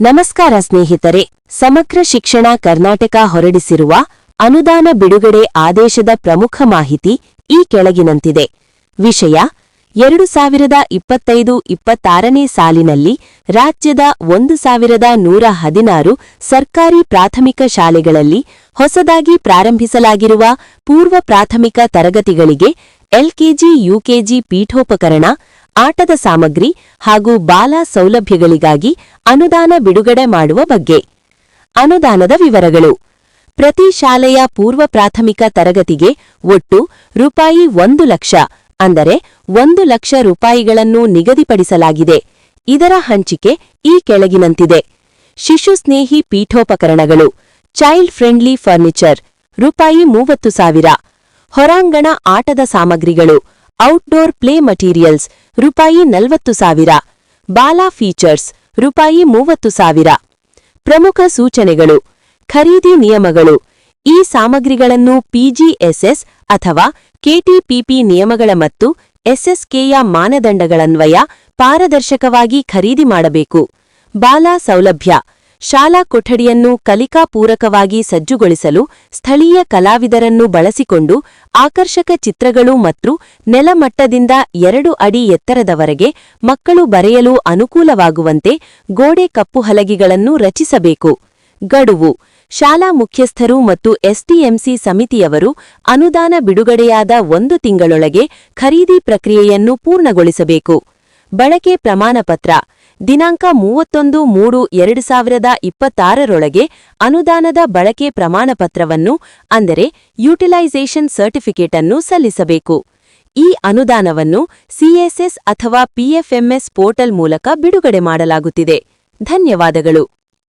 ನಮಸ್ಕಾರ ಸ್ನೇಹಿತರೆ, ಸಮಗ್ರ ಶಿಕ್ಷಣ ಕರ್ನಾಟಕ ಹೊರಡಿಸಿರುವ ಅನುದಾನ ಬಿಡುಗಡೆ ಆದೇಶದ ಪ್ರಮುಖ ಮಾಹಿತಿ ಈ ಕೆಳಗಿನಂತಿದೆ. ವಿಷಯ: 2025-26ನೇ ಸಾಲಿನಲ್ಲಿ ರಾಜ್ಯದ 1116 ಸರ್ಕಾರಿ ಪ್ರಾಥಮಿಕ ಶಾಲೆಗಳಲ್ಲಿ ಹೊಸದಾಗಿ ಪ್ರಾರಂಭಿಸಲಾಗಿರುವ ಪೂರ್ವ ಪ್ರಾಥಮಿಕ ತರಗತಿಗಳಿಗೆ ಎಲ್ಕೆಜಿ, ಯುಕೆಜಿ ಪೀಠೋಪಕರಣ, ಆಟದ ಸಾಮಗ್ರಿ ಹಾಗೂ ಬಾಲ ಸೌಲಭ್ಯಗಳಿಗಾಗಿ ಅನುದಾನ ಬಿಡುಗಡೆ ಮಾಡುವ ಬಗ್ಗೆ. ಅನುದಾನದ ವಿವರಗಳು: ಪ್ರತಿ ಶಾಲೆಯ ಪೂರ್ವ ಪ್ರಾಥಮಿಕ ತರಗತಿಗೆ ಒಟ್ಟು ರೂಪಾಯಿ 1 ಲಕ್ಷ ಅಂದರೆ 1 ಲಕ್ಷ ರೂಪಾಯಿಗಳನ್ನು ನಿಗದಿಪಡಿಸಲಾಗಿದೆ. ಇದರ ಹಂಚಿಕೆ ಈ ಕೆಳಗಿನಂತಿದೆ. ಶಿಶು ಸ್ನೇಹಿ ಪೀಠೋಪಕರಣಗಳು, ಚೈಲ್ಡ್ ಫ್ರೆಂಡ್ಲಿ ಫರ್ನಿಚರ್ ರೂಪಾಯಿ 30,000. ಹೊರಾಂಗಣ ಆಟದ ಸಾಮಗ್ರಿಗಳು, ಔಟ್ಡೋರ್ ಪ್ಲೇ ಮಟೀರಿಯಲ್ಸ್ ರೂಪಾಯಿ 40,000. ಬಾಲ ಫೀಚರ್ಸ್ ರೂಪಾಯಿ 30,000. ಪ್ರಮುಖ ಸೂಚನೆಗಳು: ಖರೀದಿ ನಿಯಮಗಳು: ಈ ಸಾಮಗ್ರಿಗಳನ್ನು ಪಿಜಿಎಸ್ಎಸ್ ಅಥವಾ ಕೆಟಿಪಿಪಿ ನಿಯಮಗಳ ಮತ್ತು ಎಸ್ಎಸ್ಕೆಯ ಮಾನದಂಡಗಳನ್ವಯ ಪಾರದರ್ಶಕವಾಗಿ ಖರೀದಿ ಮಾಡಬೇಕು. ಬಾಲ ಸೌಲಭ್ಯ: ಶಾಲಾ ಕೊಠಡಿಯನ್ನು ಕಲಿಕಾಪೂರಕವಾಗಿ ಸಜ್ಜುಗೊಳಿಸಲು ಸ್ಥಳೀಯ ಕಲಾವಿದರನ್ನು ಬಳಸಿಕೊಂಡು ಆಕರ್ಷಕ ಚಿತ್ರಗಳು ಮತ್ತು ನೆಲಮಟ್ಟದಿಂದ 2 ಅಡಿ ಎತ್ತರದವರೆಗೆ ಮಕ್ಕಳು ಬರೆಯಲು ಅನುಕೂಲವಾಗುವಂತೆ ಗೋಡೆ ಕಪ್ಪುಹಲಗೆಗಳನ್ನು ರಚಿಸಬೇಕು. ಗಡುವು: ಶಾಲಾ ಮುಖ್ಯಸ್ಥರು ಮತ್ತು ಎಸ್ಟಿಎಂಸಿ ಸಮಿತಿಯವರು ಅನುದಾನ ಬಿಡುಗಡೆಯಾದ 1 ತಿಂಗಳೊಳಗೆ ಖರೀದಿ ಪ್ರಕ್ರಿಯೆಯನ್ನು ಪೂರ್ಣಗೊಳಿಸಬೇಕು. ಬಳಕೆ ಪ್ರಮಾಣಪತ್ರ: ದಿನಾಂಕ 31-3-2026ರೊಳಗೆ ಅನುದಾನದ ಬಳಕೆ ಪ್ರಮಾಣಪತ್ರವನ್ನು ಅಂದರೆ ಯುಟಿಲೈಸೇಷನ್ ಸರ್ಟಿಫಿಕೇಟ್ ಅನ್ನು ಸಲ್ಲಿಸಬೇಕು. ಈ ಅನುದಾನವನ್ನು ಸಿಎಸ್ಎಸ್ ಅಥವಾ ಪಿಎಫ್ಎಂಎಸ್ ಪೋರ್ಟಲ್ ಮೂಲಕ ಬಿಡುಗಡೆ ಮಾಡಲಾಗುತ್ತಿದೆ. ಧನ್ಯವಾದಗಳು.